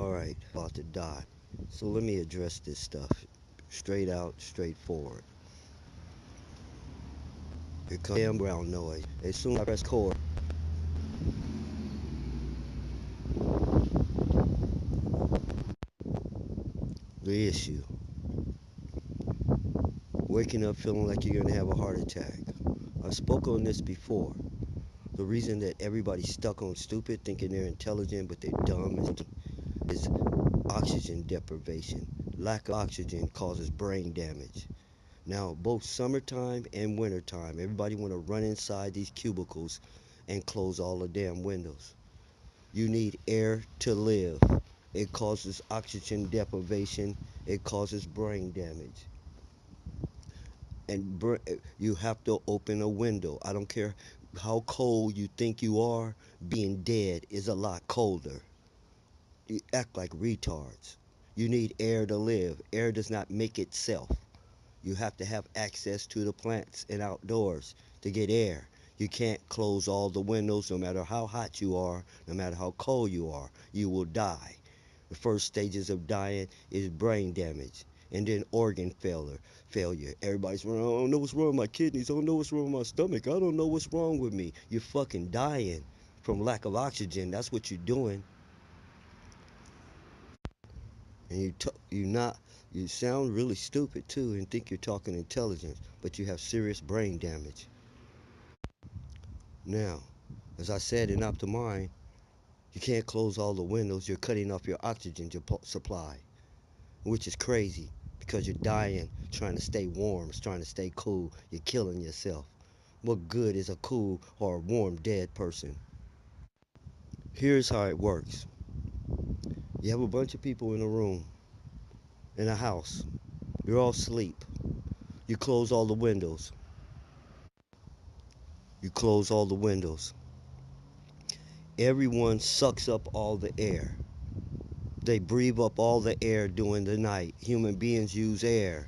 Alright, about to die. So let me address this stuff straight out, straightforward. Here comes damn ground noise. As soon as I press record, the issue. Waking up feeling like you're gonna have a heart attack. I spoke on this before. The reason that everybody's stuck on stupid, thinking they're intelligent but they're dumb, is oxygen deprivation. Lack of oxygen causes brain damage. Now, both summertime and wintertime, everybody want to run inside these cubicles and close all the damn windows. You need air to live. It causes oxygen deprivation. It causes brain damage. And you have to open a window. I don't care how cold you think you are, being dead is a lot colder. You act like retards. You need air to live. Air does not make itself. You have to have access to the plants and outdoors to get air. You can't close all the windows no matter how hot you are, no matter how cold you are. You will die. The first stages of dying is brain damage and then organ failure. Everybody's wrong. I don't know what's wrong with my kidneys. I don't know what's wrong with my stomach. I don't know what's wrong with me. You're fucking dying from lack of oxygen. That's what you're doing. And you not you sound really stupid too and think you're talking intelligence, but you have serious brain damage. Now, as I said in Optimind, you can't close all the windows. You're cutting off your oxygen supply, which is crazy because you're dying trying to stay warm, trying to stay cool. You're killing yourself. What good is a cool or a warm dead person? Here's how it works. You have a bunch of people in a room, in a house. You're all asleep. You close all the windows. You close all the windows. Everyone sucks up all the air. They breathe up all the air during the night. Human beings use air.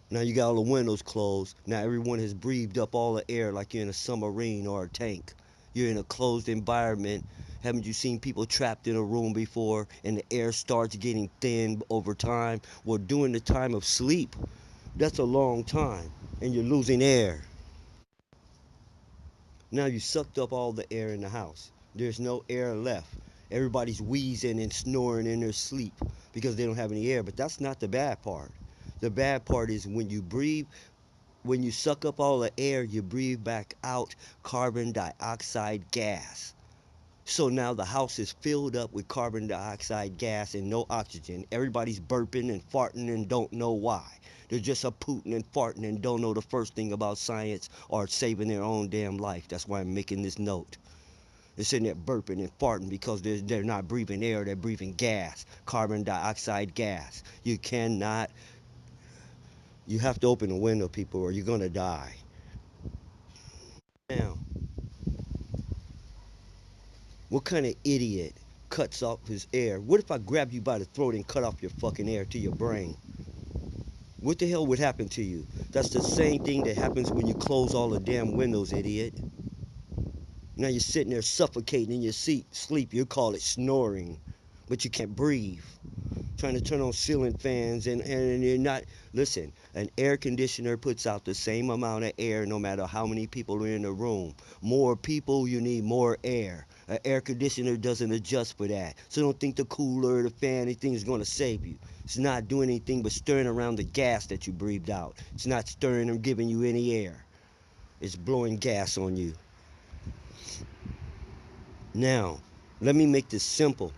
Now you got all the windows closed. Now everyone has breathed up all the air like you're in a submarine or a tank. You're in a closed environment. Haven't you seen people trapped in a room before and the air starts getting thin over time? Well, during the time of sleep, that's a long time and you're losing air. Now you sucked up all the air in the house. There's no air left. Everybody's wheezing and snoring in their sleep because they don't have any air. But that's not the bad part. The bad part is when you breathe, when you suck up all the air, you breathe back out carbon dioxide gas. So now the house is filled up with carbon dioxide gas and no oxygen. Everybody's burping and farting and don't know why. They're just a pooting and farting and don't know the first thing about science or saving their own damn life. That's why I'm making this note. They're sitting there burping and farting because they're not breathing air, they're breathing gas, carbon dioxide gas. You have to open the window, people, or you're gonna die. Now, what kind of idiot cuts off his air? What if I grab you by the throat and cut off your fucking air to your brain? What the hell would happen to you? That's the same thing that happens when you close all the damn windows, idiot. Now you're sitting there suffocating in your seat, sleep. You call it snoring, but you can't breathe. Trying to turn on ceiling fans and you're not. Listen, an air conditioner puts out the same amount of air no matter how many people are in the room. More people, you need more air. An air conditioner doesn't adjust for that. So don't think the cooler, the fan, anything is going to save you. It's not doing anything but stirring around the gas that you breathed out. It's not stirring or giving you any air. It's blowing gas on you. Now, let me make this simple.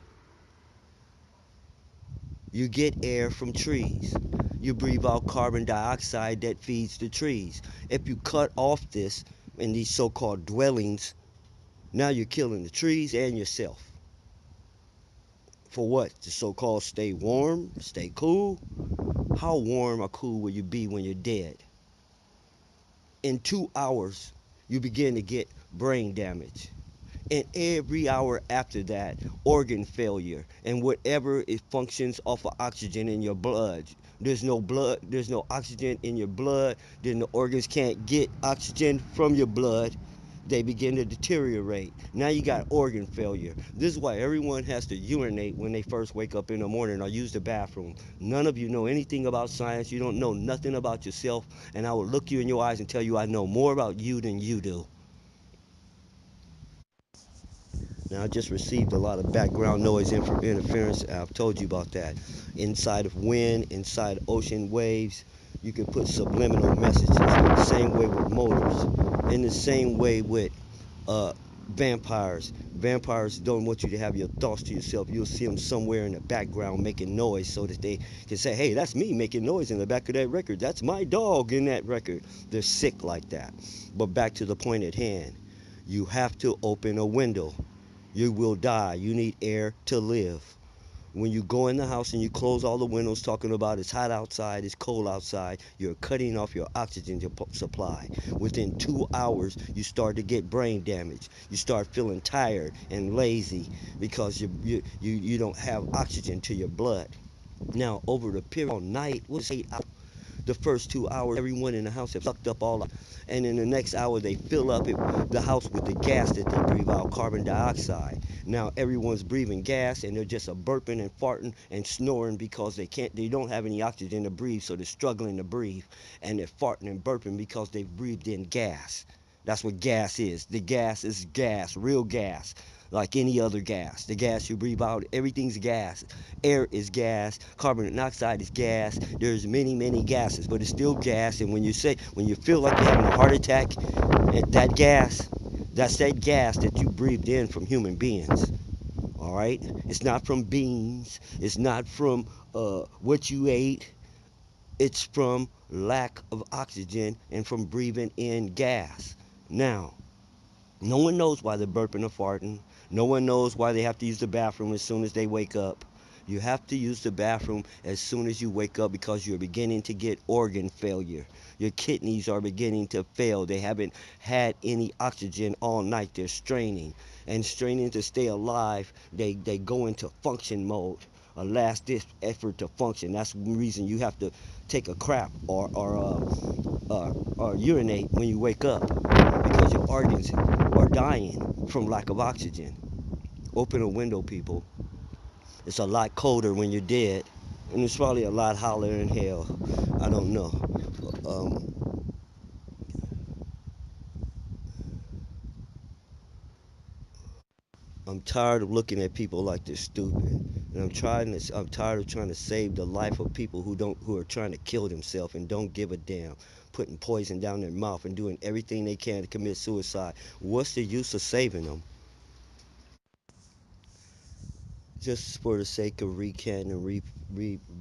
You get air from trees. You breathe out carbon dioxide that feeds the trees. If you cut off this in these so-called dwellings, now you're killing the trees and yourself. For what? To so-called stay warm, stay cool? How warm or cool will you be when you're dead? In 2 hours, you begin to get brain damage. And every hour after that, organ failure and whatever it functions off of oxygen in your blood. There's no oxygen in your blood, then the organs can't get oxygen from your blood. they begin to deteriorate. Now you got organ failure. This is why everyone has to urinate when they first wake up in the morning or use the bathroom. None of you know anything about science. You don't know nothing about yourself. And I will look you in your eyes and tell you I know more about you than you do. Now, I just received a lot of background noise interference. I've told you about that. Inside of wind, inside ocean waves, you can put subliminal messages. Same way with motors. In the same way with uh, vampires. Vampires don't want you to have your thoughts to yourself. You'll see them somewhere in the background making noise so that they can say, hey, that's me making noise in the back of that record. That's my dog in that record. They're sick like that. But back to the point at hand. You have to open a window. You will die. You need air to live. When you go in the house and you close all the windows talking about it's hot outside, it's cold outside, you're cutting off your oxygen supply. Within 2 hours, you start to get brain damage. You start feeling tired and lazy because you don't have oxygen to your blood. Now, over the period all night, what's 8 hours? The first 2 hours, everyone in the house have sucked up all, and in the next hour they fill up the house with the gas that they breathe out, carbon dioxide. Now everyone's breathing gas, and they're just a burping and farting and snoring because they don't have any oxygen to breathe, so they're struggling to breathe, and they're farting and burping because they've breathed in gas. That's what gas is. The gas is gas, real gas, like any other gas. The gas you breathe out, everything's gas. Air is gas. Carbon monoxide is gas. There's many, many gases, but it's still gas. And when you feel like you're having a heart attack, that gas, that's that gas that you breathed in from human beings. All right? It's not from beans. It's not from what you ate. It's from lack of oxygen and from breathing in gas. Now, no one knows why they're burping or farting. No one knows why they have to use the bathroom as soon as they wake up. You have to use the bathroom as soon as you wake up because you're beginning to get organ failure. Your kidneys are beginning to fail. They haven't had any oxygen all night. They're straining and straining to stay alive. They go into function mode, a last ditch effort to function. That's the reason you have to take a crap or urinate when you wake up because your organs are dying from lack of oxygen. Open a window, people. It's a lot colder when you're dead, and it's probably a lot hotter in hell. I don't know. Um, I'm tired of looking at people like they're stupid, and I'm tired of trying to save the life of people who are trying to kill themselves and don't give a damn, putting poison down their mouth and doing everything they can to commit suicide. What's the use of saving them? Just for the sake of recanting and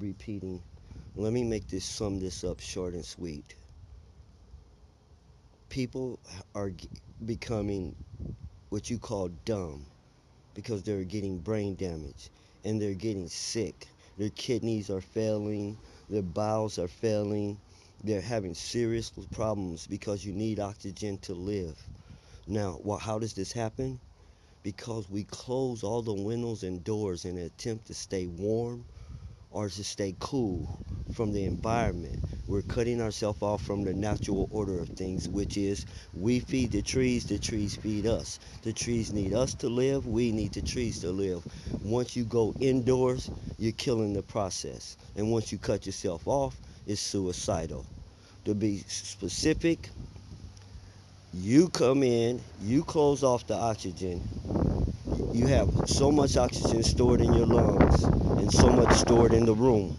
repeating, let me sum this up short and sweet. People are becoming what you call dumb because they're getting brain damage and they're getting sick. Their kidneys are failing, their bowels are failing, they're having serious problems because you need oxygen to live. Now, how does this happen? Because we close all the windows and doors in an attempt to stay warm or to stay cool from the environment. We're cutting ourselves off from the natural order of things, which is we feed the trees feed us. The trees need us to live, we need the trees to live. Once you go indoors, you're killing the process. And once you cut yourself off, it's suicidal. To be specific, you come in, you close off the oxygen, you have so much oxygen stored in your lungs and so much stored in the room.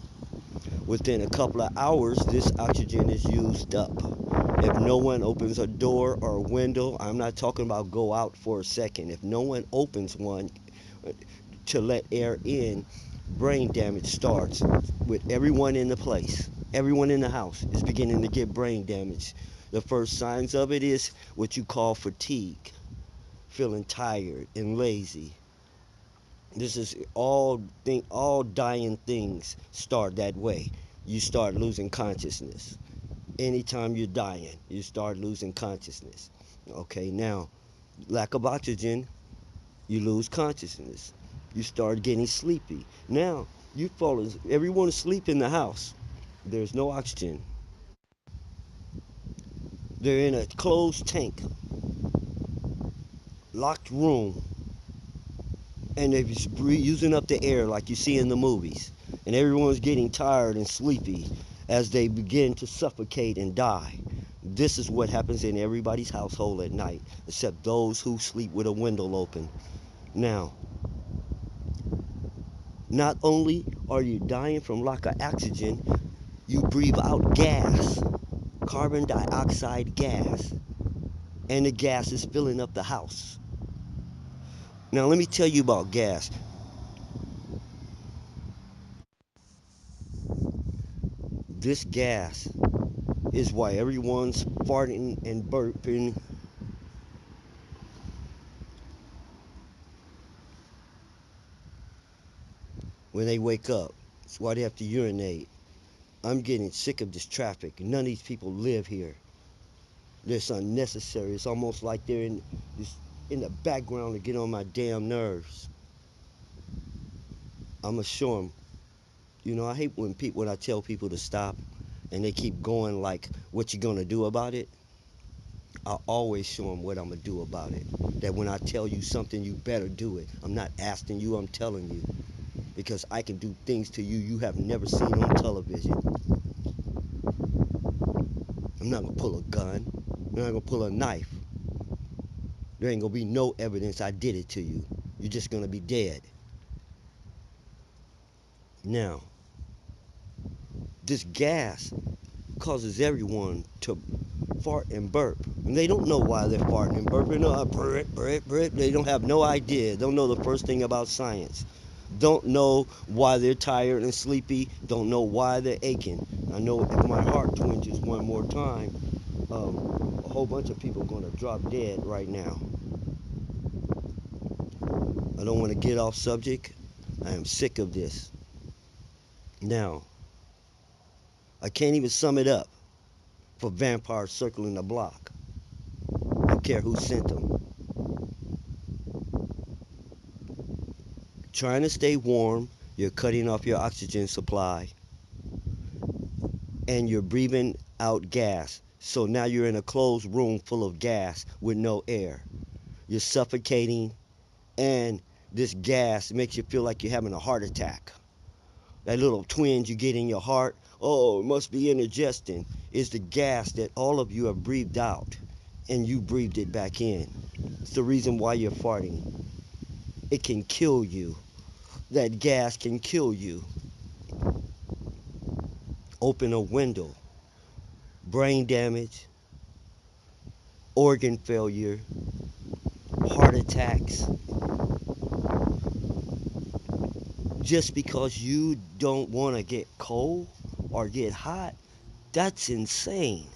Within a couple of hours, this oxygen is used up. If no one opens a door or a window, I'm not talking about go out for a second. If no one opens one to let air in, brain damage starts with everyone in the place. Everyone in the house is beginning to get brain damage. The first signs of it is what you call fatigue, feeling tired and lazy. This is all dying things start that way. You start losing consciousness. Anytime you're dying, you start losing consciousness. Okay, now lack of oxygen, you lose consciousness. You start getting sleepy. Now everyone is asleep in the house. There's no oxygen. They're in a closed tank. locked room, and they're using up the air like you see in the movies, and everyone's getting tired and sleepy as they begin to suffocate and die. This is what happens in everybody's household at night, except those who sleep with a window open. Now, not only are you dying from lack of oxygen, you breathe out gas, carbon dioxide gas, and the gas is filling up the house. Now, let me tell you about gas. This gas is why everyone's farting and burping when they wake up. It's why they have to urinate. I'm getting sick of this traffic. None of these people live here. It's unnecessary. It's almost like they're in the background to get on my damn nerves. I'ma show them. You know, I hate when I tell people to stop and they keep going like, what you gonna do about it? I always show them what I'm gonna do about it. That when I tell you something, you better do it. I'm not asking you, I'm telling you. Because I can do things to you you have never seen on television. I'm not gonna pull a gun. I'm not gonna pull a knife. There ain't gonna be no evidence I did it to you. You're just gonna be dead. Now, this gas causes everyone to fart and burp. And they don't know why they're farting and burping. They don't have no idea. Don't know the first thing about science. Don't know why they're tired and sleepy. Don't know why they're aching. I know if my heart twinges one more time, a whole bunch of people are going to drop dead right now. I don't want to get off subject. I am sick of this. Now, I can't even sum it up for vampires circling the block. I don't care who sent them. Trying to stay warm, you're cutting off your oxygen supply, and you're breathing out gas. So now you're in a closed room full of gas with no air. You're suffocating, and this gas makes you feel like you're having a heart attack. That little twinge you get in your heart, oh, it must be indigestion, is the gas that all of you have breathed out, and you breathed it back in. It's the reason why you're farting. It can kill you. That gas can kill you. Open a window. Brain damage, organ failure, heart attacks, just because you don't want to get cold or get hot. That's insane.